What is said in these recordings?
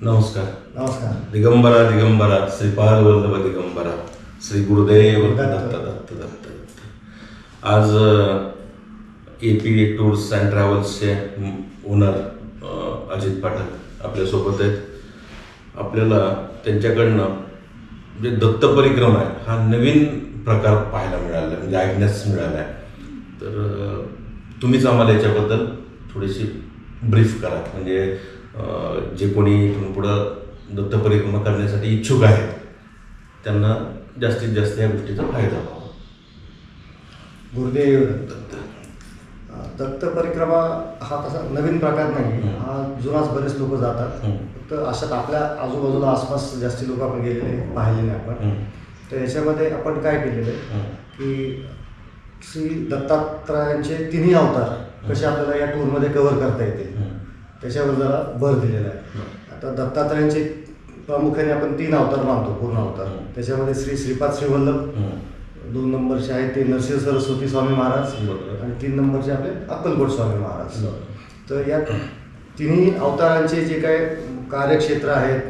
नमस्कार. नमस्कार. दिगंबरा दिगंबरा श्रीपाद वल्लभ दिगंबरा श्री गुरुदेव दत्त दत्त दत्त दत्त. आज AP टूर्स अँड ट्रॅव्हल्सचे ओनर अजित पाठक आपल्यासोबत आहेत. आपल्याला त्यांच्याकडनं जे दत्त परिक्रमा आहे हा नवीन प्रकार पाहायला मिळाला, म्हणजे ऐकण्यास मिळाला आहे. तर तुम्हीच आम्हाला याच्याबद्दल थोडीशी ब्रीफ करा, म्हणजे जे कोणी इथून पुढं दत्त परिक्रमा करण्यासाठी इच्छुक आहेत त्यांना जास्तीत जास्त या गोष्टीचा फायदा व्हावा. गुरुदेव दत्त. दत्त परिक्रमा हा तसा नवीन प्रकार नाही, हा जुनाच बरेच लोक जातात. फक्त अशात आपल्या आजूबाजूला आसपास जास्ती लोक आपण गेलेले पाहिले नाही आपण. तर याच्यामध्ये आपण काय केलेलं आहे की श्री दत्तात्रयांचे तिन्ही अवतार कसे आपल्याला या टूरमध्ये कव्हर करता येतील त्याच्यावर जरा भर दिलेला आहे. आता दत्तात्रयांचे प्रामुख्याने आपण 3 अवतार मानतो, पूर्ण अवतार. त्याच्यामध्ये श्रीपाद श्रीवल्लभ 2 नंबरचे आहेत ते नरसिंह सरस्वती स्वामी महाराज आणि 3 नंबरचे आपले अक्कलकोट स्वामी महाराज. तर या तिन्ही अवतारांचे जे काय कार्यक्षेत्र आहेत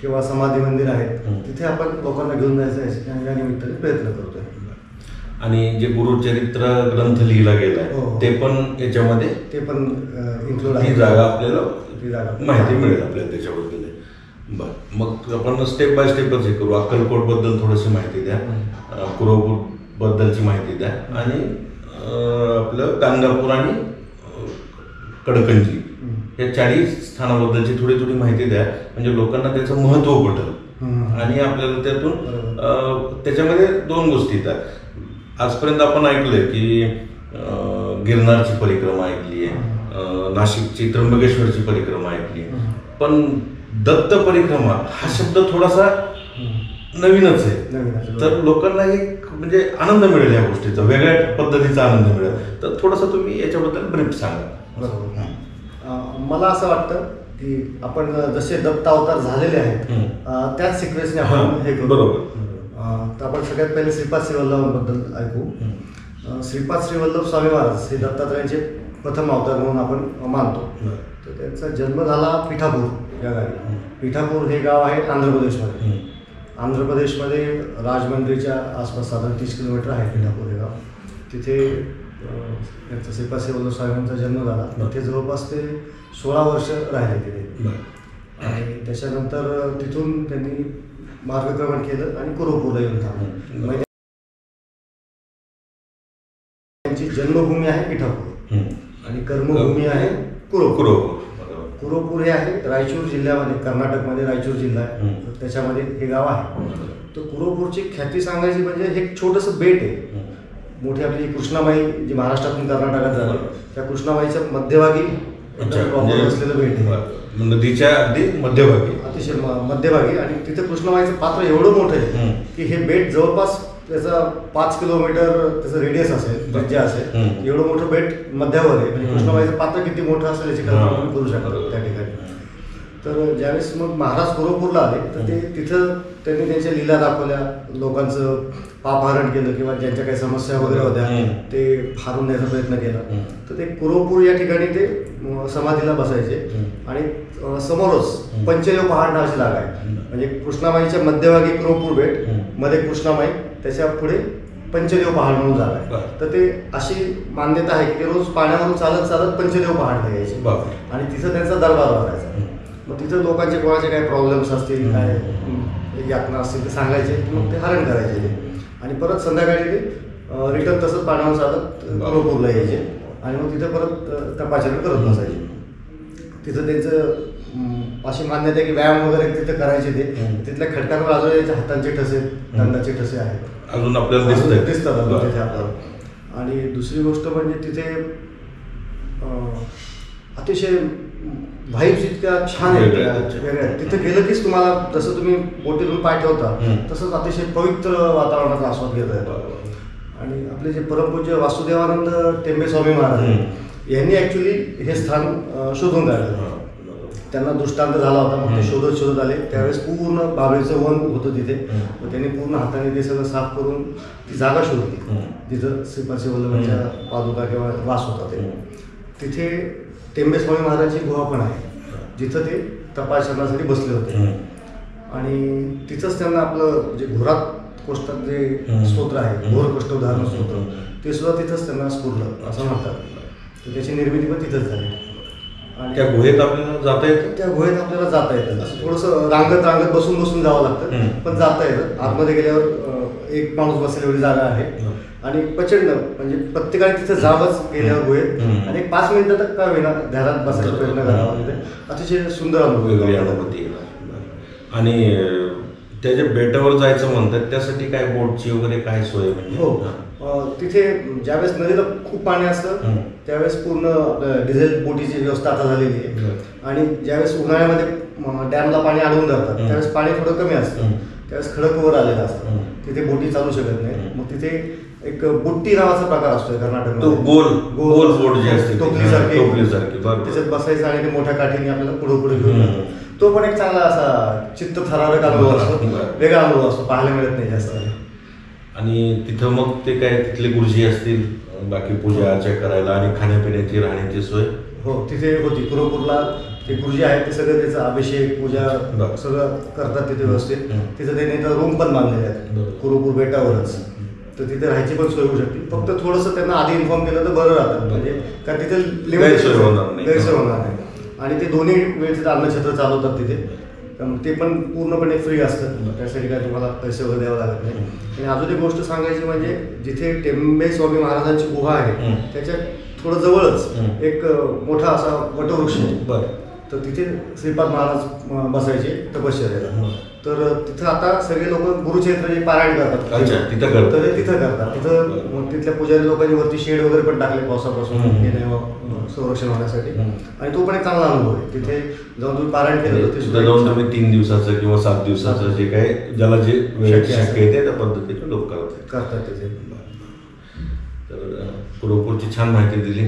किंवा समाधी मंदिर आहेत तिथे आपण लोकांना घेऊन जायचं या निमित्ताने प्रयत्न करतोय. आणि जे गुरुचरित्र ग्रंथ लिहिला गेलाय ते पण याच्यामध्ये इन्क्लूड आहे. ही जागा आपल्याला माहिती मिळेल आपल्याला त्याच्याबद्दल. बरं, मग आपण स्टेप बाय स्टेपच हे करू. अक्कलकोट बद्दल थोडीशी माहिती द्या, कुरवपूर बद्दलची माहिती द्या आणि आपलं गाणगापूर आणि कडकंजी या 4 स्थानाबद्दलची थोडी थोडी माहिती द्या, म्हणजे लोकांना त्याचं महत्त्व पटेल. आणि आपल्याला त्यातून त्याच्यामध्ये 2 गोष्टी येतात. आजपर्यंत आपण ऐकलंय की गिरनारची परिक्रमा ऐकली आहे, नाशिकची त्र्यंबकेश्वरची परिक्रमा ऐकली आहे, पण दत्त परिक्रमा हा शब्द थोडासा नवीनच आहे. तर लोकांना एक म्हणजे आनंद मिळेल या गोष्टीचा, वेगळ्या पद्धतीचा आनंद मिळेल. तर थोडंसं तुम्ही याच्याबद्दल ब्रीफ सांगा. बरोबर. मला असं वाटतं की आपण जसे दत्त अवतार झालेले आहेत त्याच सिक्वेन्सने आपण हे करू. बरोबर. तर आपण सगळ्यात पहिले श्रीपाद श्रीवल्लभांबद्दल ऐकू. श्रीपाद श्रीवल्लभ स्वामी महाराज हे दत्तात्रयांचे प्रथम अवतार म्हणून आपण मानतो. तर त्यांचा जन्म झाला पिठापूर या गावी. पिठापूर हे गाव आहे आंध्र प्रदेशमध्ये. आंध्र प्रदेशमध्ये राजमंड्रीच्या आसपास साधारण 30 किलोमीटर आहे पिठापूर हे गाव. तिथे त्यांचा श्रीपाद श्रीवल्लभ स्वामींचा जन्म झाला. तिथे जवळपास ते 16 वर्ष राहिले तिथे. आणि त्याच्यानंतर तिथून त्यांनी मार्गक्रमण केलं आणि कुरवपूरला येऊन थांबलं. त्यांची जन्मभूमी आहे पिठापूर आणि कर्मभूमी आहे कुरवपूर. कुरवपूर हे आहे रायचूर जिल्ह्यामध्ये, कर्नाटकमध्ये रायचूर जिल्हा आहे, त्याच्यामध्ये हे गाव आहे. तर कुरवपूरची ख्याती सांगायची म्हणजे हे एक छोटंसं बेट आहे. मोठी आपली कृष्णामाई जी महाराष्ट्रातून कर्नाटकात झाली त्या कृष्णामाईच्या मध्यभागी असलेलं बेट आहे. नदीच्या अगदी मध्यभागी, अतिशय मध्यभागी. आणि तिथे कृष्णामाईचं पात्र एवढं मोठं आहे की हे बेट जवळपास त्याचा 5 किलोमीटर त्याचं रेडियस असेल, त्रिज्या असेल. एवढं मोठं बेट मध्यावर आहे, म्हणजे कृष्णामाईचं पात्र किती मोठं असेल याची कल्पना आपण करू शकतो त्या ठिकाणी. तर ज्यावेळेस मग महाराज कुरवपूरला आले तर ते तिथं त्यांनी त्यांच्या लीला दाखवल्या, लोकांचं पापहरण केलं किंवा ज्यांच्या काही समस्या वगैरे होत्या ते हारून न्यायचा प्रयत्न केला. तर ते कुरवपूर या ठिकाणी ते समाधीला बसायचे. आणि समोरच पंचदेव पहाड नावाची जागा आहे, म्हणजे कृष्णामाईच्या मध्यभागी कुरवपूर बेट, मध्ये कृष्णामाई, त्याच्या पुढे पंचदेव पहाड म्हणून जागा आहे. तर ते अशी मान्यता आहे की ते रोज पाण्यावरून चालत चालत पंचदेव पहाडला यायचे आणि तिथं त्यांचा दरबार भरायचा. मग तिथं लोकांचे कोणाचे काही प्रॉब्लेम्स असतील, काय यातना असतील ते सांगायचे, मग ते हरण करायचे ते. आणि परत संध्याकाळी ते रिटर्न तसंच पाण्यावर चालत कुरवपूरला यायचे आणि मग तिथं परत तपासणी करत बसायचे. तिथं त्यांचं अशी मान्यता आहे की व्यायाम वगैरे तिथं करायचे ते. तिथल्या खडकांवर अजून त्यांच्या हातांचे ठसे, दंडाचे ठसे आहेत, अजून आपल्याला दिसतात तिथे आपल्याला. आणि दुसरी गोष्ट म्हणजे तिथे अतिशय व्हाईब्स इतक्या छान आहेत, वेगळ्या. तिथे गेलं कीच तुम्हाला जसं तुम्ही बोटीतून पाय ठेवता तसंच अतिशय पवित्र वातावरणाचा आस्वाद घेता येतो. आणि आपले जे परमपूज्य वासुदेवानंद टेंबे स्वामी महाराज यांनी ॲक्च्युली हे स्थान शोधून काढलं. त्यांना दृष्टांत झाला होता, मग ते शोधत आले. त्यावेळेस पूर्ण बाभळीचं वन होतं तिथे. मग त्यांनी पूर्ण हाताने ते सगळं साफ करून ती जागा शोधली जिथं श्रीपाद श्रीवल्लभांच्या पादुका किंवा वास होता. ते तिथे टेंबे स्वामी महाराजांची गुहा पण आहे जिथं ते तपासण्यासाठी बसले होते आणि तिथंच त्यांना आपलं जे घोरात कोष्टात जे स्तोत्र आहे, घोर कोष्ट उदाहरण स्तोत्र, ते सुद्धा तिथंच त्यांना स्फुरलं असं म्हणतात. तर त्याची निर्मिती पण तिथंच झाली. आणि त्या गुहेत आपल्याला जाता येतं? त्या गुहेत आपल्याला जाता येतं. असं थोडंसं रांगत बसून बसून जावं लागतं, पण जाता येतं. आतमध्ये गेल्यावर एक माणूस बसलेली एवढी जागा आहे आणि प्रचंड म्हणजे प्रत्येकाने तिथे जावंच गेल्यावर गुहेत आणि 5 मिनिटं तर का होईना ध्यानात बसायचा प्रयत्न करावा. तिथे अतिशय सुंदर अनुभूती. आणि त्याच्या बेटावर जायचं म्हणतात, त्यासाठी काय बोटची वगैरे काय सोय म्हणजे? हो, तिथे ज्यावेळेस नदीला खूप पाणी असतं त्यावेळेस पूर्ण डिझेल बोटीची व्यवस्था आता झालेली आहे. आणि ज्यावेळेस उन्हाळ्यामध्ये डॅमला पाणी अडवून जातात त्यावेळेस पाणी थोडं कमी असतं, त्यावेळेस खडक वर आलेलं असतं, तिथे बोटी चालू शकत नाही. मग तिथे एक बुट्टी नावाचा प्रकार असतोय कर्नाटकमध्ये, गोल बोट जी असते टोपलीसारखी, त्याच्यात बसायचं आणि ते मोठ्या काठीने आपल्याला पुढे घेऊन जातो. तो पण एक चांगला असा चित्त थरारक अनुभव असतो, वेगळा अनुभव असतो, पाहायला मिळत नाही जास्त. आणि तिथं मग ते काय तिथले गुरुजी असतील बाकी पूजा अर्चा करायला आणि खाण्यापिण्याची राहण्याची सोय? हो, तिथे होती. कुरोपूरला ते गुरुजी आहेत ते सगळं त्याचा अभिषेक पूजा सगळं करतात तिथे व्यवस्थित. तिथं त्यांनी तर रूम पण बांधलेले आहेत कुरोपूर बेटावरच, तर तिथे राहायची पण सोय होऊ शकते. फक्त थोडंसं त्यांना आधी इन्फॉर्म केलं तर बरं राहतं, म्हणजे कारण तिथे गैरसोय होणार नाही. आणि ते दोन्ही वेळेचे अन्नछत्र चालवतात तिथे, ते पण पूर्णपणे फ्री असतं, त्यासाठी काय तुम्हाला पैसे वगैरे द्यावं लागत नाही. आणि अजून एक गोष्ट सांगायची म्हणजे जिथे टेंबे स्वामी महाराजांची गुहा आहे त्याच्या थोडं जवळच एक मोठा असा वटवृक्ष आहे. तर तिथे श्रीपाद महाराज बसायचे तपश्चर्याला. तर तिथं आता सगळे लोक गुरुचरित्राचे पारायण करतात. तिथं करतात. तिथं तिथल्या पुजारी लोकांनी वरती शेड वगैरे पण टाकले पावसापासून संरक्षण होण्यासाठी. आणि तो पण एक चांगला अनुभव आहे. तिथे जाऊन तुम्ही पारायण केलं तिथे जाऊन तुम्ही 3 दिवसाचं किंवा 7 दिवसाचं जे काय ज्याला जे शक्य आहे त्या पद्धतीने लोक करतात तिथे. तर कुरोपूरची छान माहिती दिली.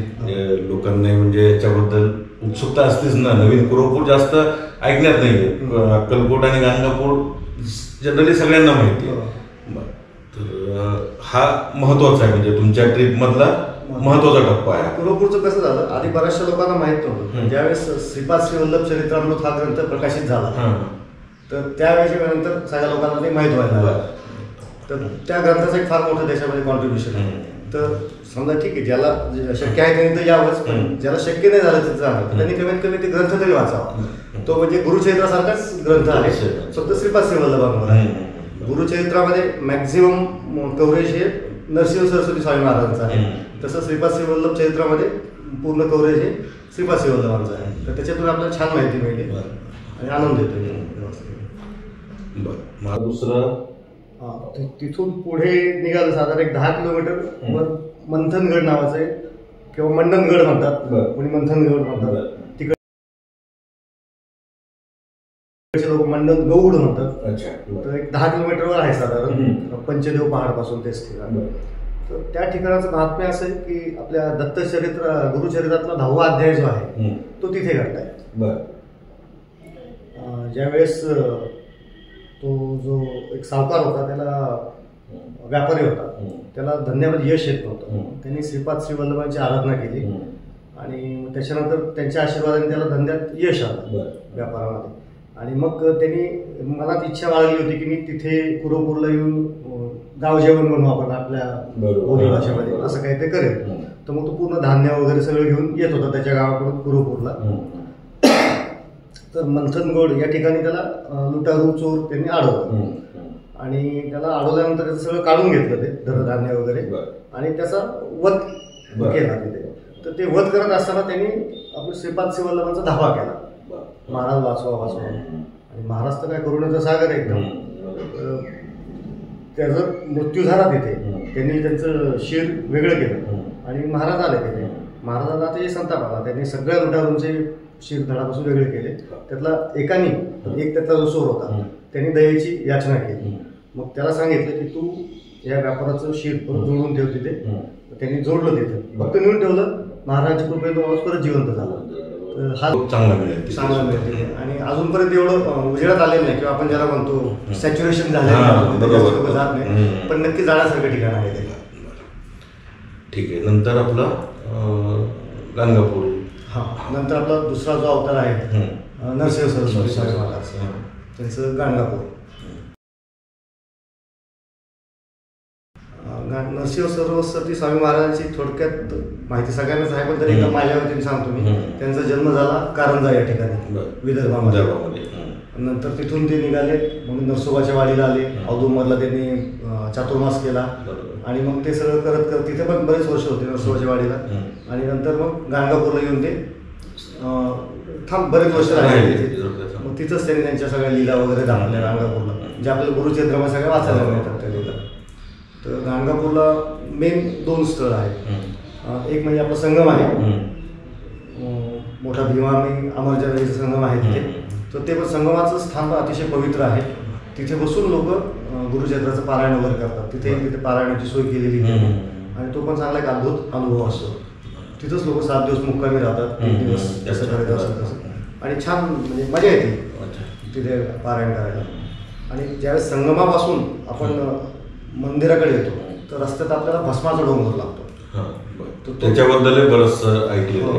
लोकांना म्हणजे याच्याबद्दल उत्सुकता असतेच ना, नवीन कुरोपूर जास्त ऐकण्यात नाही. अक्कलकोट आणि गाणगापूर जनरली सगळ्यांना माहिती आहे. तर हा महत्वाचा आहे म्हणजे तुमच्या ट्रिप मधला महत्वाचा टप्पा आहे. कुरोपूरचं कसं झालं, आधी बऱ्याचशा लोकांना माहित नव्हतं. ज्यावेळेस श्रीपाद श्रीवल्लभ चरित्रामृत हा ग्रंथ प्रकाशित झाला तर त्यावेळेच्या नंतर सगळ्या लोकांना ते माहीत व्हायला लागलं. तर त्या ग्रंथाचं एक फार मोठं त्याच्यामध्ये कॉन्ट्रीब्युशन आहे. तर समजा ठीक आहे, ज्याला शक्य आहे त्यांनी तर यावंच, पण ज्याला शक्य नाही झालं तिथं जाणं त्यांनी कमीत कमी ते ग्रंथ तरी वाचावा. तो म्हणजे गुरुचरित्रासारखाच ग्रंथ आहे, फक्त श्रीपाद श्रीवल्लभांवर आहे. गुरुचरित्रामध्ये मॅक्झिमम कव्हरेज हे नरसिंह सरस्वती स्वामी महाराजांचं आहे, तसं श्रीपाद श्रीवल्लभ चरित्रामध्ये पूर्ण कव्हरेज हे श्रीपाद श्रीवल्लभांचं आहे. तर त्याच्यातून आपल्याला छान माहिती मिळते आणि आनंद येतो. बरं, दुसरं तिथून पुढे निघालं साधारण एक 10 किलोमीटर वर मंथनगड नावाचं आहे, किंवा मंडनगड म्हणतात, कोणी मंथनगड म्हणतात. तिकडे लोक मंडन गौड म्हणतात. तर एक 10 किलोमीटरवर आहे साधारण पंचदेव पहाड पासून ते ठिकाण. तर त्या ठिकाणाचं महात्म्य असं आहे की आपल्या गुरुचरित्रातला 10वा अध्याय जो आहे तो तिथे घडलाय. ज्यावेळेस तो जो एक सावकार होता, त्याला व्यापारी होता, त्याला धंद्यामध्ये यश येत नव्हतं. त्यांनी श्रीपाद श्रीवल्लभांची आराधना केली आणि त्याच्यानंतर त्यांच्या आशीर्वादाने त्याला धंद्यात यश आलं व्यापारामध्ये. आणि मग त्यांनी मनात इच्छा बाळगली होती की मी तिथे कुरोपूरला येऊन गाव जेवण बनवू आपण आपल्या बोली भाषेमध्ये, असं काही ते करेल. तर मग तो पूर्ण धान्य वगैरे सगळं घेऊन येत होता त्याच्या गावाकडून कुरोपूरला. तर मंथनगड या ठिकाणी त्याला लुटारू चोर त्यांनी अडवलं आणि त्याला अडवल्यानंतर त्याचं सगळं काढून घेतलं ते धनधान्य वगैरे आणि त्याचा वध केला तिथे. तर ते वध करत असताना त्यांनी आपलं श्रीपाद श्रीवल्लभांचा धावा केला, महाराज वाचवा. आणि महाराज तर काय करुणेचा सागर एकदम. त्याचा मृत्यू झाला तिथे. त्यांनी त्यांचं शिर वेगळं केलं आणि महाराज आले तिथे. महाराजांना ते संताप आला. त्यांनी सगळ्या लुटारूंचे शिर धडापासून वेगळे केले. त्यातला एकानी एक त्यातला जो चोर होता त्यांनी दयेची याचना केली. मग त्याला सांगितलं की तू या व्यापाराचं शिर परत जोडून ठेव तिथे. त्यांनी जोडलं तिथे, फक्त नेऊन ठेवलं. महाराजांच्या कृपेने तो माणूस परत जिवंत झाला. हा चांगला मिळेल. आणि अजूनपर्यंत एवढं उजेडात आलेलं नाही किंवा आपण ज्याला म्हणतो सॅच्युरेशन झालेलं लोक जात नाही, पण नक्की जाण्यासारखं ठिकाण आहे ते. ठीक आहे. नंतर आपला गाणगापूर. नंतर आपला दुसरा जो अवतार आहे नरसिंह सरस्वती स्वामी महाराज त्यांचं गाणगापूर. नरसिंह सरस्वती स्वामी महाराजांची थोडक्यात माहिती सगळ्यांनाच आहे, पण तरी एकदा माझ्या वतीने सांगतो मी. त्यांचा जन्म झाला कारंजा या ठिकाणी विदर्भामध्ये. नंतर तिथून ते निघाले, मग नरसोबाच्या वाडीला आले. औदुंबरला त्यांनी चातुर्मास केला आणि मग ते सगळं करत करत तिथे पण बरेच वर्ष होते नरसोबाच्या वाडीला. आणि नंतर मग गाणगापूरला येऊन ते बरेच वर्ष राहिले तिथे. मग तिथंच त्यांनी त्यांच्या सगळ्या लीला वगैरे दाखवल्या गाणगापूरला, जे आपल्याला गुरुचरित्रामध्ये सगळ्या वाचायला मिळतात त्या लीला. तर गाणगापूरला मेन 2 स्थळ आहेत. एक म्हणजे आपला संगम आहे, मोठा भीमामी अमरजाचा संगम आहे तिथे. तर ते पण संगमाचं स्थान अतिशय पवित्र आहे. तिथे बसून लोक गुरुचरित्राचं पारायण वगैरे करतात. तिथे पारायणाची सोय केलेली आहे आणि तो पण चांगला एक अद्भुत अनुभव असतो. तिथंच लोक 7 दिवस मुक्कामी राहतात, 1 दिवस जसं करायचं असं तसं, आणि छान म्हणजे मजा येते तिथे पारायण करायला. आणि ज्यावेळेस संगमापासून आपण मंदिराकडे येतो तर रस्त्यात आपल्याला भस्माचा डोंगर लागतो. त्याच्याबद्दल बरंच ऐकलेलं.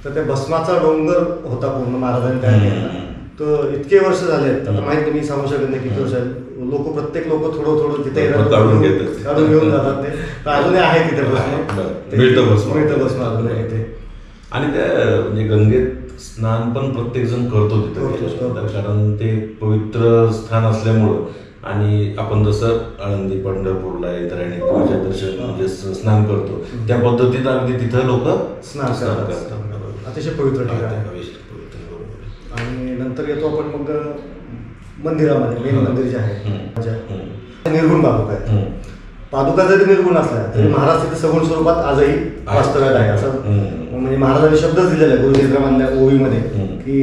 तर त्या भस्माचा डोंगर होता पूर्ण महाराजांनी तयार केला. तर इतके वर्ष झाले आहेत, आता माहिती मी सांगू शकत नाही किती वर्ष लोक, प्रत्येक लोक थोडं तिथे काढून घेऊन जातात. ते तर अजूनही आहे तिथे मिळतं भस्म अजूनही इथे. आणि त्या म्हणजे गंगेत स्नान पण प्रत्येक जण करतो तिथे, कारण ते पवित्र स्थान असल्यामुळं. आणि आपण जसं आळंदी पंढरपूरला इंद्रायणी पूजा दर्शन म्हणजे स्नान करतो त्या पद्धतीत अगदी तिथं लोक स्नान करतात. अतिशय पवित्र ठिकाण आहे. आणि नंतर येतो आपण मग मंदिरामध्ये. मेन मंदिर जे आहे निर्गुण पादुका आहेत. पादुका जरी निर्गुण असल्या तरी महाराज तिथे सगुण स्वरूपात आजही वास्तव्यात आहे. असं म्हणजे महाराजांनी शब्दच दिलेला आहे गुरुचरित्रामधल्या ओवीमध्ये की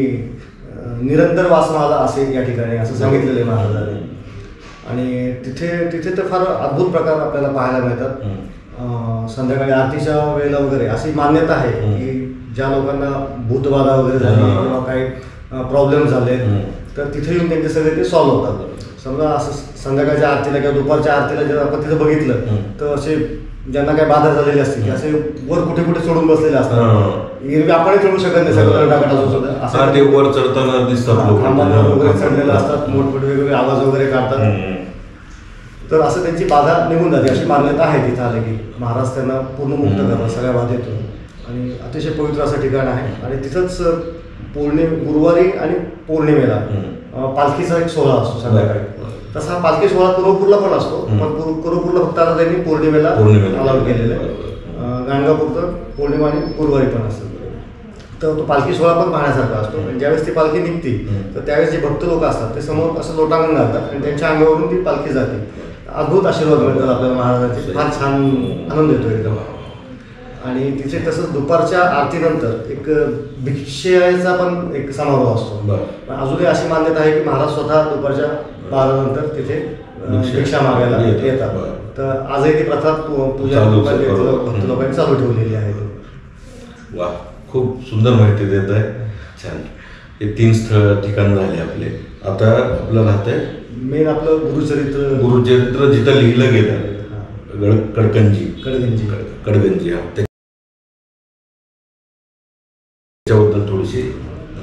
निरंतर वास माझा असे या ठिकाणी असं सांगितलेलं आहे महाराजांनी. आणि तिथे तर फार अद्भुत प्रकार आपल्याला पाहायला मिळतात. संध्याकाळी आरतीच्या वेळेला वगैरे अशी मान्यता आहे की ज्या लोकांना भूतबाधा वगैरे झाली किंवा काही प्रॉब्लेम झाले तर तिथे येऊन त्यांचे सगळे ते सॉल्व्ह होतात. समजा असं संध्याकाळच्या आरतीला किंवा दुपारच्या आरतीला जर आपण तिथं बघितलं तर असे ज्यांना काही बाधा झालेली असते की असे वर कुठे कुठे सोडून बसलेले असतात. एरवी आपणही चढू शकत नाही सगळं टाकाटाचं सुद्धा असं ते वर चढताना दिसतात वगैरे चढलेले असतात, मोठमोठे वेगवेगळे आवाज वगैरे काढतात. तर असं त्यांची बाधा निघून जाते अशी मान्यता आहे तिथं आले की महाराज त्यांना पूर्ण मुक्त करतात सगळ्या बाधेतून. आणि अतिशय पवित्र असं ठिकाण आहे. आणि तिथंच गुरुवारी आणि पौर्णिमेला पालखीचा एक सोहळा असतो संध्याकाळी. तसा हा पालखी सोहळा कुरुपूरला पण असतो, पण कुरुपूरला फक्त आता त्यांनी पौर्णिमेला अलाउड केलेलं आहे. गाणगापूरचं पौर्णिमा आणि गुरुवारी पण असतं. तर तो पालखी सोहळा पण पाहण्यासारखा असतो. आणि ज्यावेळेस ती पालखी निघते तर त्यावेळेस जे भक्त लोक असतात ते समोर असं लोटांगण घालतात आणि त्यांच्या अंगावरून ती पालखी जाते. अद्भुत आशीर्वाद मिळतात आपल्याला महाराजांचे. फार छान आनंद येतो एकदम. आणि तिथे तसंच दुपारच्या आरतीनंतर एक भिक्षेचा पण एक समारोह असतो. अजूनही अशी मान्यता आहे की महाराज स्वतः दुपारच्या 12 नंतर तिथे भिक्षा मागायला येतात. तर आजही ती प्रथा पूजा भक्त लोकांनी चालू ठेवलेली आहे. वा, खूप सुंदर माहिती देत आहे. छान. हे 3 ठिकाण झाले आपले. आता आपलं राहतंय मेन आपलं गुरुचरित्र जिथं लिहिलं गेलं कडगंजी. त्याच्याबद्दल थोडीशी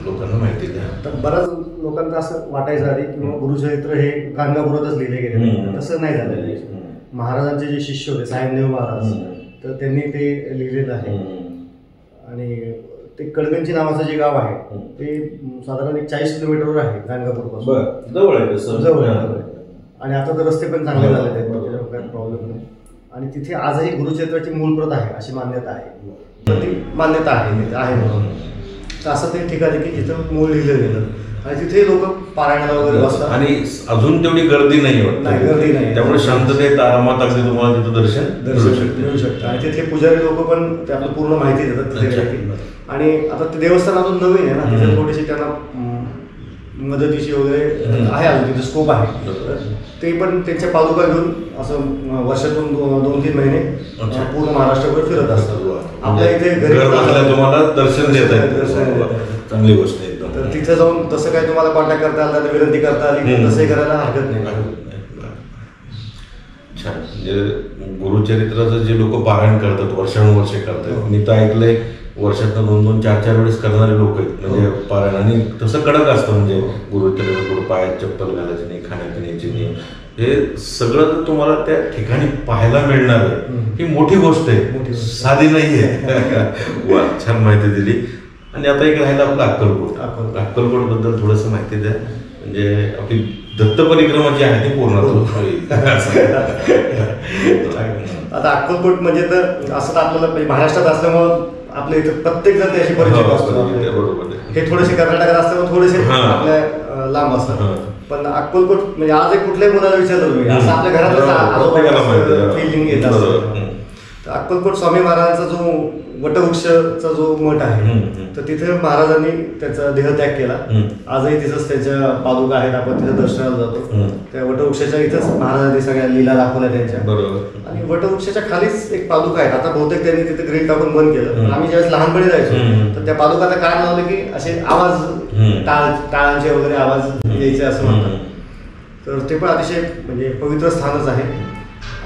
लोकांना माहिती द्या. तर बऱ्याच लोकांना असं वाटायचं आधी किंवा गुरुचरित्र हे गाणगापुरातच लिहिले गेले. तसं नाही झालेलं आहे. महाराजांचे जे शिष्य होते साहेबदेव महाराज तर त्यांनी ते लिहिलेलं आहे. आणि ते कडगंजी नावाचं जे गाव आहे ते साधारण 40 किलोमीटरवर आहे गाणगापूरपासून. जवळ आहे. आणि आता तर रस्ते पण चांगले झाले आहेत, काही प्रॉब्लेम नाही. आणि तिथे आजही गुरुचरित्राची मूळ प्रत आहे अशी मान्यता आहे. तर ती मान्यता आहे म्हणून. तर असं ते ठिकाण आहे की जिथं मूळ लिहिलं गेलं आणि तिथे लोक पारायणाला वगैरे बसतात. आणि अजून तेवढी गर्दी नाही गर्दी नाही. त्यामुळे शांततेत आरामात अगदी तुम्हाला तिथं दर्शन मिळू शकतं. आणि तिथले पुजारी लोक पण ते आपलं पूर्ण माहिती देतात तिथे. आणि आता ते देवस्थान अजून नवीन आहे ना, तिथे थोडीशी त्यांना मदतीची वगैरे आहे, अजून तिथे स्कोप आहे. ते पण त्यांच्या पादुका घेऊन असं वर्षातून 2-3 महिने पूर्ण महाराष्ट्रभर फिरत असतात. आपल्या इथे घरी तुम्हाला दर्शन देत आहे. चांगली गोष्ट आहे. तर तिथे जाऊन तसं काही तुम्हाला कॉन्टॅक्ट करता आला, विनंती करता आली, तसंही करायला हरकत नाही. छान. म्हणजे गुरुचरित्राचं जे लोक पारायण करतात वर्षानुवर्षे करतात. मी तर ऐकलंय वर्षातनं 2-2, 4-4 वेळेस करणारे लोक आहेत म्हणजे पारायण. आणि तसं कडक असतं म्हणजे गुरुचरित्र पायात चप्पल घालायची नाही, खाण्यापिण्याची नाही, हे सगळं जर तुम्हाला त्या ठिकाणी पाहायला मिळणार आहे ही मोठी गोष्ट आहे, साधी नाही आहे. वा, छान माहिती दिली. आणि आता एक राहिलं आपलं अक्कलकोट. अक्कलकोट बद्दल थोडंसं माहिती द्या, म्हणजे आपली दत्त परिक्रमा जी आहे ती पूर्ण होईल. आता अक्कलकोट म्हणजे तर असं तर आपल्याला म्हणजे महाराष्ट्रात असल्यामुळं आपल्या इथं प्रत्येक जण त्याशी परिचित असतो. हे थोडेसे कर्नाटकात असल्यामुळे थोडेसे आपल्या लांब असतात. पण अक्कलकोट म्हणजे आज एक कुठल्याही मुलाला विचारलं तुम्ही असं आपल्या घरातलं फिलिंग येत असतं. तर अक्कलकोट स्वामी महाराजांचा जो वटवृक्षचा जो मठ आहे तर तिथे महाराजांनी त्याचा देहत्याग केला. आजही तिथंच त्याच्या पादुका आहेत, आपण तिथे दर्शनाला जातो. त्या वटवृक्षाच्या इथंच महाराजांनी सगळ्या लीला दाखवल्या त्यांच्या. आणि वटवृक्षाच्या खालीच एक पादुका आहेत. आता बहुतेक त्यांनी तिथे ग्रील टाकून बंद केलं. आम्ही ज्यावेळेस लहानपणी जायचो तर त्या पादुकाला काय लावलं की असे आवाज टाळांचे वगैरे आवाज यायचे असं म्हणतात. तर ते पण अतिशय म्हणजे पवित्र स्थानच आहे.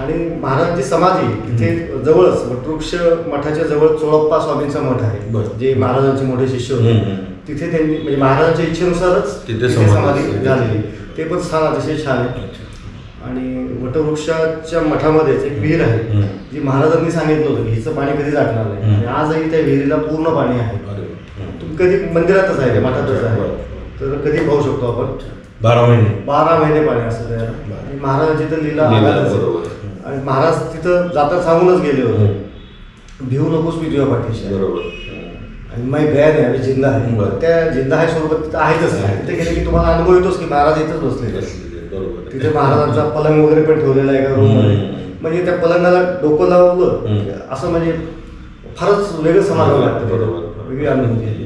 आणि महाराजांची समाधी तिथे जवळच वटवृक्ष मठाच्या जवळ चोळप्पा स्वामींचा मठ आहे, जे महाराजांचे मोठे शिष्य होते. तिथे त्यांनी म्हणजे महाराजांच्या इच्छेनुसारच तिथे समाधी झालेली. ते पण स्थान अतिशय छान आहे. आणि वटवृक्षाच्या मठामध्येच एक विहीर आहे जी महाराजांनी सांगितलं होतं की हिचं पाणी कधीच आटणार नाही. आणि आजही त्या विहिरीला पूर्ण पाणी आहे. तुम्ही कधी मंदिरातच आहे, मठातच आहे, तर कधी पाहू शकतो आपण. 12 महिने पाणी असतं त्याला. आणि महाराजांची तर लीला आणि महाराज तिथं जाता सांगूनच गेले होते, भिवू नकोस मी तुझ्या पाठीशी. आणि माई गया नाही आम्ही जिंदा आहे. त्या जिंदा आहे स्वरूपात तिथं आहेतच नाही. तिथे गेले की तुम्हाला अनुभव येतोच की महाराज इथंच बसले. तिथे महाराजांचा पलंग वगैरे पण ठेवलेला आहे का रूममध्ये. म्हणजे त्या पलंगाला डोकं लावलं असं म्हणजे फारच वेगळं समाधान वाटतं, वेगळी अनुभूती.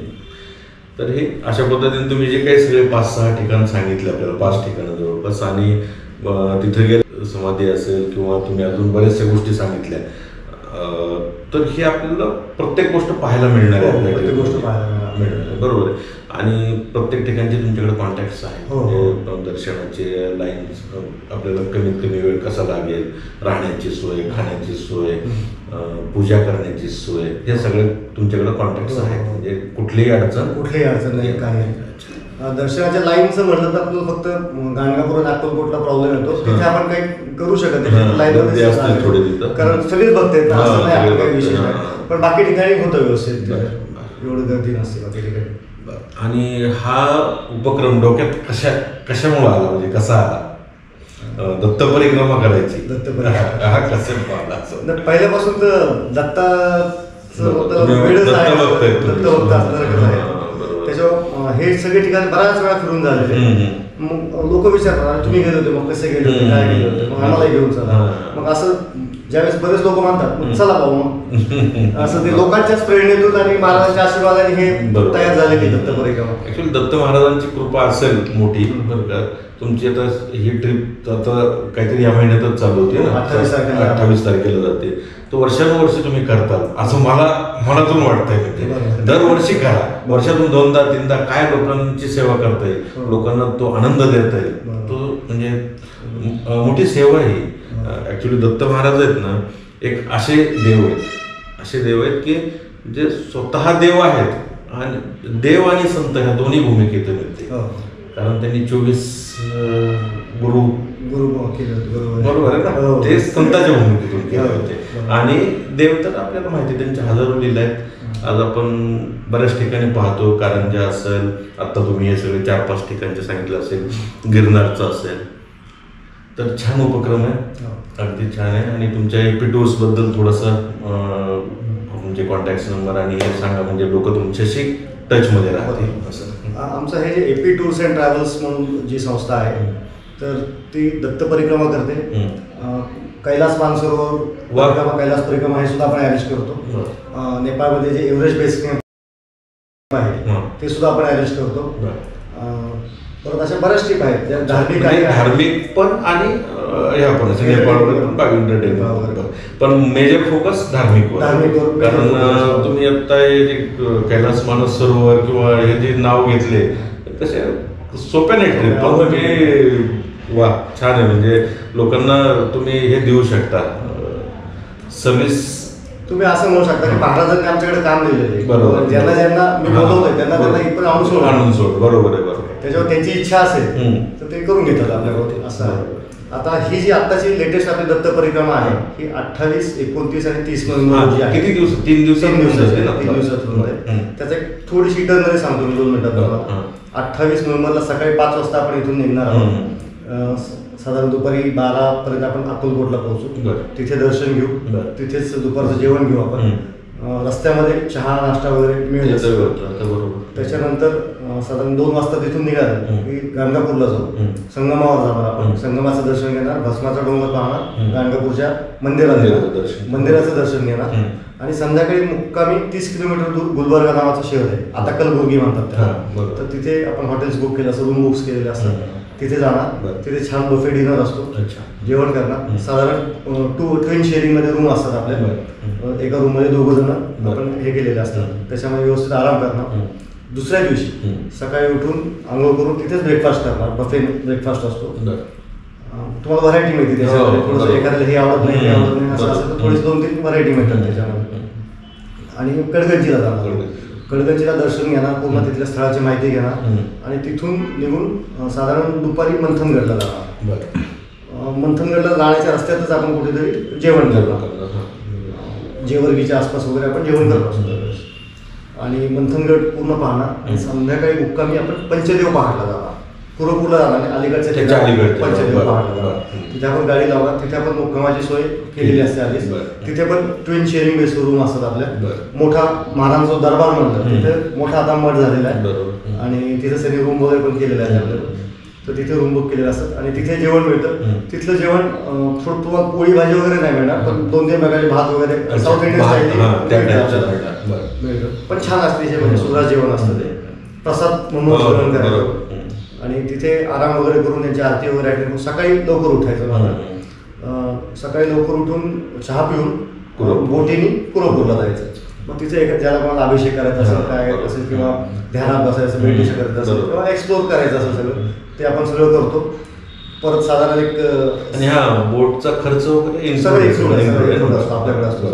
तर हे अशा पद्धतीने तुम्ही जे काही सगळे 5-6 ठिकाण सांगितले आपल्याला, 5 ठिकाणं जवळपास, आणि तिथे गेले समाधी असेल किंवा तुम्ही अजून बऱ्याचशा गोष्टी सांगितल्या, तर हे आपल्याला प्रत्येक गोष्ट पाहायला मिळणार आहे. प्रत्येक गोष्ट पाहायला मिळणार, बरोबर आहे. आणि प्रत्येक ठिकाणचे तुमच्याकडे कॉन्टॅक्ट्स आहेत, दर्शनाचे लाईन्स, आपल्याला कमीत कमी वेळ कसा लागेल, राहण्याची सोय, खाण्याची सोय, पूजा करण्याची सोय, हे सगळे तुमच्याकडे कॉन्टॅक्ट्स आहेत. म्हणजे कुठलीही अडचण नाही, काही. दर्शनाच्या लाईनचं म्हटलं तर आपल्याला फक्त गाणगापूर अक्कलकोटला प्रॉब्लेम येतो. तिथे आपण काही करू शकत नाही, लाईन कारण सगळेच बघते असं नाही, आपलं काही विशेष नाही. पण बाकी ठिकाणी होतं व्यवस्थित, एवढं गर्दी नसते बाकी ठिकाणी. आणि हा उपक्रम डोक्यात कशामुळे आला, म्हणजे कसा आला दत्त परिक्रमा करायची? हा कसं पहिल्यापासून तर दत्ताचं दत्तभक्त असणार. त्याच्यावर हे सगळे ठिकाण बऱ्याच वेळा फिरून झालेले. मग लोक विचारतात तुम्ही गेले होते, मग कसे गेले होते, काय गेले होते, मग आम्हाला घेऊन चला. मग असं ज्यावेळेस बरेच लोक म्हणतात चला भाऊ, मग असं ते लोकांच्याच प्रेरणेतून आणि महाराजांच्या आशीर्वादाने हे तयार झालेली दत्त परिक्रमा. ऍक्च्युअली दत्त महाराजांची कृपा असेल मोठी, बरं का. तुमची आता ही ट्रिप आता काहीतरी या महिन्यातच चालू होती ना, 28 तारखेला जाते. तो वर्षानुवर्षी तुम्ही करताल असं मला मनातून वाटतंय. म्हणजे दरवर्षी करा, वर्षातून 2दा-3दा काय लोकांची सेवा करता येईल, लोकांना तो आनंद देता येईल, तो म्हणजे मोठी सेवा ही. ऍक्च्युली दत्त महाराज आहेत ना, एक असे देव आहेत की जे स्वतः देव आहेत आणि देव आणि संत ह्या दोन्ही भूमिकेत मिळते. कारण त्यांनी 24 गुरु केले होते, बरोबर आहे ना, ते संतांच्या भूमिकेतून केले होते. आणि देव तर आपल्याला माहिती, त्यांच्या हजारो लीला आहेत. आज आपण बऱ्याच ठिकाणी पाहतो, कारंजा असेल, आता तुम्ही हे सगळे 4-5 ठिकाणचे सांगितलं असेल, गिरनारचं असेल. तर छान उपक्रम आहे, अगदी छान आहे. आणि तुमच्या AP टूर्स बद्दल थोडंसं तुमचे कॉन्टॅक्ट नंबर आणि हे सांगा, म्हणजे लोक तुमच्याशी टचमध्ये राहतील असं. आमचं हे जे AP टूर्स अँड ट्रॅव्हल्स म्हणून जी संस्था आहे, तर ती दत्त परिक्रमा करते. कैलास मानसरोवर कैलास परिक्रमा हे सुद्धा आपण अरेंज करतो. नेपाळमध्ये जे एव्हरेस्ट बेस कॅम्प आहे ते सुद्धा आपण अरेंज करतो. परत अशा बऱ्याच ट्रिप आहेत ज्या धार्मिक पण आणि ह्या पण नेपाळवर पण मेजर फोकस धार्मिकवर. कारण तुम्ही आता हे कैलास मानस सरोवर किंवा हे जे नाव घेतले तसे सोपे नाही ट्रिप, पण म्हणजे वा छान आहे. म्हणजे लोकांना तुम्ही हे देऊ शकता, तुम्ही असं म्हणू शकता की महाराजांनी आमच्याकडे काम दिलेले, बरोबर. ज्यांना ज्यांना मी बोलवतोय त्यांना इथपर्यंत आणून सोड. बरोबर आहे, बरोबर. त्याच्यावर त्यांची इच्छा असेल तर ते करून घेतात आपल्याकडे, असं आहे. आता ही जी आत्ताची लेटेस्ट आपली दत्त परिक्रमा आहे ही 28, 29 आणि 30 नोव्हेंबर रोजी आहे. किती दिवस? 3 दिवसात होऊन जाईल. त्याचा एक थोडीशी इटरनरी सांगतो मी 2 मिनिटात तुम्हाला. 28 नोव्हेंबरला सकाळी 5 वाजता आपण इथून निघणार आहोत. साधारण दुपारी 12 पर्यंत आपण अक्कलकोटला पोहोचू. तिथे दर्शन घेऊ, तिथेच दुपारचं जेवण घेऊ आपण. रस्त्यामध्ये चहा नाश्ता वगैरे मिळेल. त्याच्यानंतर साधारण 2 वाजता तिथून निघालं की गाणगापूरला जाऊ. संगमावर जाणार आपण, संगमाचं दर्शन घेणार, भस्माचा डोंगर पाहणार, गाणगापूरच्या मंदिराचं दर्शन घेणार आणि संध्याकाळी मुक्कामी 30 किलोमीटर दूर गुलबर्गा नावाचं शहर आहे, आता कलबुर्गी म्हणतात त्याला. तर तिथे आपण हॉटेल्स बुक केलं असं, रूम बुक्स केलेले असतात. तिथे जाणार, तिथे छान बफे डिनर असतो, जेवण करणार. साधारण 2 ट्विन शेअरिंग मध्ये रूम असतात आपल्या, एका रूम मध्ये 2 जण आपण हे केलेले असतात, त्याच्यामध्ये व्यवस्थित आराम करणार. दुसऱ्या दिवशी सकाळी उठून आंघोळ करून तिथेच ब्रेकफास्ट करणार, बफे ब्रेकफास्ट असतो. तुम्हाला व्हरायटी मिळते त्याच्यामध्ये, थोडंसं एखाद्याला हे आवडत नाही, हे आवडत नाही असं असेल तर थोडीच 2-3 व्हरायटी मिळतात त्याच्यामध्ये. आणि कडगंजीला जाणार, कडगंजीला दर्शन घेणार, पूर्ण तिथल्या स्थळाची माहिती घेणार आणि तिथून निघून साधारण दुपारी मंथनगडला जाणार. मंथनगडला जाण्याच्या रस्त्यातच आपण कुठेतरी जेवण करणार, जेवर्गीच्या आसपास वगैरे आपण जेवण करत असतो. आणि मंथनगड पूर्ण पाहणार आणि संध्याकाळी मुक्कामी आपण पंचदेव पहाडला जाणार. कुरपूरला जाणार नाही, अलीकडच्या पंचदेव पहाडला जाणार. तिथे आपण गाडी लावणार, तिथे आपण मुक्कामाची सोय केलेली असते आधीच. तिथे पण ट्विन शेअरिंग बेस रूम असतात आपल्या. मोठा महाराजांचा दरबार म्हणतात, तिथे मोठा आता मठ झालेला आहे आणि तिथे सगळे रूम वगैरे पण केलेले आहेत आपल्याला. तर तिथे रूम बुक केलेले असतात आणि तिथे जेवण मिळतं. तिथलं जेवण थोडं तुम्हाला पोळी भाजी वगैरे नाही मिळणार, पण 2-3 प्रकारचे भात वगैरे साऊथ इंडियन स्टाईल मिळतं, पण छान असते. म्हणजे सुधार जेवण असतं, ते प्रसाद म्हणून जेवण करायचं आणि तिथे आराम वगैरे करून त्यांची आरती वगैरे अटेंड करून सकाळी लवकर उठायचं. मला सकाळी लवकर उठून चहा पिऊन बोटीने कुरपूरला जायचं. मग तिथे ज्याला कोणाला अभिषेक करायचा असेल, काय असेल किंवा ध्यानात बसायचं, मेडिटेशन करायचं असेल किंवा एक्सप्लोर करायचं असेल सगळं, ते आपण सगळं करतो. परत साधारण एक आणि हा बोटचा खर्च वगैरे सगळं एक्सप्लोर असतो आपल्याकडे असतो.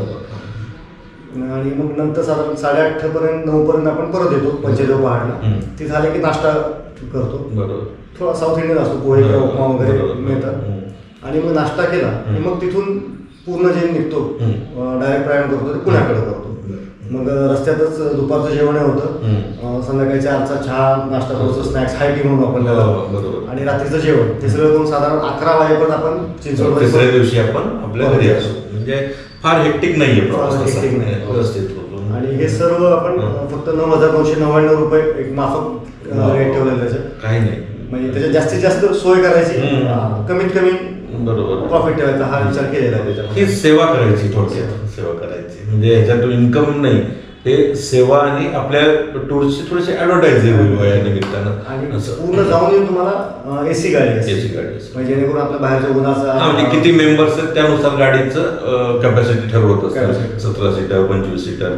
आणि मग नंतर साधारण 8:30 पर्यंत 9 पर्यंत आपण परत येतो पंचदेव पहाडला. ते झाले की नाश्ता करतो, थोडा साऊथ इंडियन असतो, पोहे किंवा उपमा वगैरे मिळतात. आणि मग नाश्ता केला की मग तिथून पूर्ण जे निघतो डायरेक्ट प्रयाण करतो ते पुण्याकडे करतो. मग रस्त्यातच दुपारचं जेवण होतं, संध्याकाळी 4चा चहा नाश्ता करतो, स्नॅक्स हाय टी म्हणून आपण त्याला, आणि रात्रीचं जेवण. ते सगळं करून साधारण 11 वाजेपर्यंत आपण चिंचवड तिसऱ्या दिवशी आपण आपल्या घरी असतो. म्हणजे फार हेक्टिक नाहीये, व्यवस्थित होतो. आणि हे सर्व आपण फक्त 9,999 रुपये एक माफक रेट ठेवलेलं त्याचं, काही नाही. म्हणजे त्याच्यात जास्तीत जास्त सोय करायची, कमीत कमी बरोबर प्रॉफिट ठेवायचा हा विचार केलेला आहे. त्याच्यात ही सेवा करायची, थोडक्यात सेवा करायची. म्हणजे ह्याच्यातून इन्कम नाही, हे सेवा आणि आपल्या टूरची थोडीशी ऍडव्हर्टाइजिंग होईल या निमित्तानं. आणि पूर्ण जाऊन येऊन तुम्हाला एसी गाडी असते, म्हणजे जेणेकरून आपल्या बाहेरच्या उन्हाचा म्हणजे किती मेंबर्स आहेत त्यानुसार गाडीचं कॅपॅसिटी ठरवत असतात. 17 सीटर 25 सीटर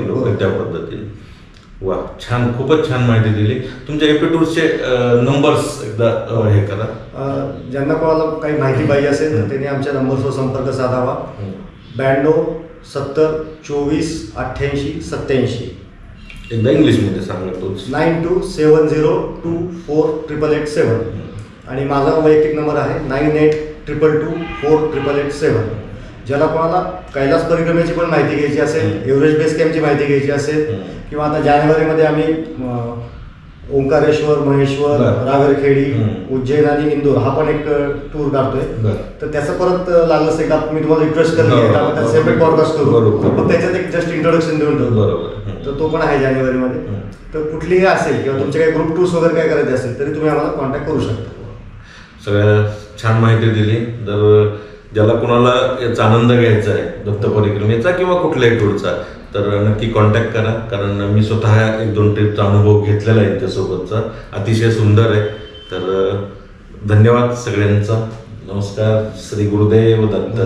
लोक त्या पद्धतीने. वा, छान, खूपच छान माहिती दिली. तुमच्या एपी टूर्सचे नंबर्स एकदा हे करा. ज्यांना कोणाला काही माहिती पाहिजे असेल तर त्यांनी आमच्या नंबरवर संपर्क साधावा. 92 70 24 88 87. एकदा इंग्लिशमध्ये सांगतो. 9270248887. आणि माझा वैयक्तिक नंबर आहे 9822248887. ज्याला कोणाला कैलास परिक्रमेची पण माहिती घ्यायची असेल, एव्हरेस्ट बेस कॅम्पची माहिती घ्यायची असेल, किंवा आता जानेवारीमध्ये आम्ही ओंकारेश्वर, महेश्वर, रागरखेडी, उज्जैन आणि इंदोर हा पण एक टूर काढतोय. तर त्याचं परत लागलं असेल का मी तुम्हाला रिक्वेस्ट करतो सेपरेट पॉडकास्ट करू, पण त्याच्यात एक जस्ट इंट्रोडक्शन देऊन ठेवतो. तर तो पण आहे जानेवारीमध्ये. तर कुठलीही असेल किंवा तुमचे काही ग्रुप टूर्स वगैरे काय करायचे असेल तरी तुम्ही आम्हाला कॉन्टॅक्ट करू शकता. सगळ्या छान माहिती दिली. जर ज्याला कुणाला याचा आनंद घ्यायचा आहे दत्त परिक्रमेचा किंवा कुठल्याही टूरचा, तर नक्की कॉन्टॅक्ट करा. कारण मी स्वतः 1-2 ट्रिपचा अनुभव घेतलेला आहे त्यासोबतचा, अतिशय सुंदर आहे. तर धन्यवाद सगळ्यांचा. नमस्कार. श्री गुरुदेव दत्त.